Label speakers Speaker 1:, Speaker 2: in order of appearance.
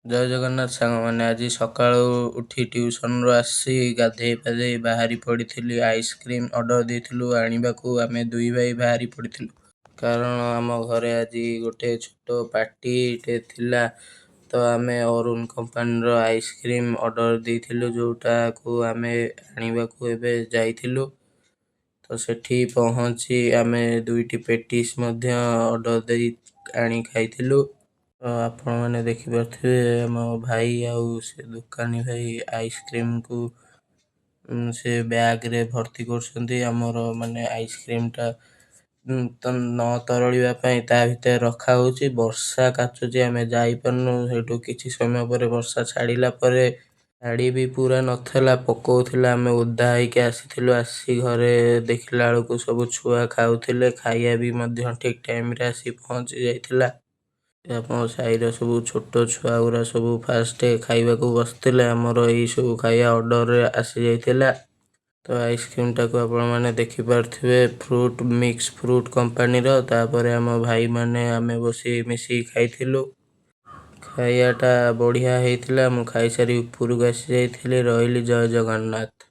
Speaker 1: ଜୟ ଜଗନ୍ନାଥ ସାଙ୍ଗମାନେ। ଆଜି ସକାଳୁ ଉଠି ଟ୍ୟୁସନ୍‌ରୁ ଆସି ଗାଧେଇ ପାଧେଇ ବାହାରି ପଡ଼ିଥିଲି। ଆଇସ୍କ୍ରିମ୍ ଅର୍ଡ଼ର ଦେଇଥିଲୁ ଆଣିବାକୁ। ଆମେ ଦୁଇ ଭାଇ ବାହାରି ପଡ଼ିଥିଲୁ, କାରଣ ଆମ ଘରେ ଆଜି ଗୋଟେ ଛୋଟ ପାର୍ଟିଟେ ଥିଲା। ତ ଆମେ ଅରୁଣ କମ୍ପାନୀର ଆଇସ୍କ୍ରିମ୍ ଅର୍ଡ଼ର ଦେଇଥିଲୁ, ଯେଉଁଟାକୁ ଆମେ ଆଣିବାକୁ ଏବେ ଯାଇଥିଲୁ। ତ ସେଠି ପହଞ୍ଚି ଆମେ ଦୁଇଟି ପେଟିସ୍ ମଧ୍ୟ ଅର୍ଡ଼ର ଦେଇ ଆଣି ଖାଇଥିଲୁ। ଆପଣମାନେ ଦେଖିପାରୁଥିବେ ଆମ ଭାଇ ଆଉ ସେ ଦୋକାନୀ ଭାଇ ଆଇସ୍କ୍ରିମ୍‌କୁ ସେ ବ୍ୟାଗ୍‌ରେ ଭର୍ତ୍ତି କରୁଛନ୍ତି। ଆମର ମାନେ ଆଇସ୍କ୍ରିମ୍‌ଟା ତ ନ ତରଳିବା ପାଇଁ ତା ଭିତରେ ରଖାହେଉଛି। ବର୍ଷା କାଚୁଛି, ଆମେ ଯାଇପାରୁନୁ। ସେଇଠୁ କିଛି ସମୟ ପରେ ବର୍ଷା ଛାଡ଼ିଲା ପରେ ଗାଡ଼ି ବି ପୁରା ନଥିଲା, ପକଉଥିଲା। ଆମେ ଓଦା ହେଇକି ଆସିଥିଲୁ। ଆସି ଘରେ ଦେଖିଲା ବେଳକୁ ସବୁ ଛୁଆ ଖାଉଥିଲେ। ଖାଇବା ବି ମଧ୍ୟ ଠିକ୍ ଟାଇମ୍‌ରେ ଆସି ପହଞ୍ଚି ଯାଇଥିଲା। ଆମ ସାହିର ସବୁ ଛୋଟ ଛୁଆଗୁରା ସବୁ ଫାଷ୍ଟ ଖାଇବାକୁ ବସିଥିଲେ। ଆମର ଏଇସବୁ ଖାଇବା ଅର୍ଡ଼ରରେ ଆସିଯାଇଥିଲା। ତ ଆଇସ୍କ୍ରିମ୍‌ଟାକୁ ଆପଣମାନେ ଦେଖିପାରୁଥିବେ, ଫ୍ରୁଟ୍ ମିକ୍ସ ଫ୍ରୁଟ୍ କମ୍ପାନୀର। ତାପରେ ଆମ ଭାଇମାନେ ଆମେ ବସି ମିଶିକି ଖାଇଥିଲୁ। ଖାଇବାଟା ବଢ଼ିଆ ହେଇଥିଲା। ମୁଁ ଖାଇସାରି ଉପରକୁ ଆସିଯାଇଥିଲି। ରହିଲି। ଜୟ ଜଗନ୍ନାଥ।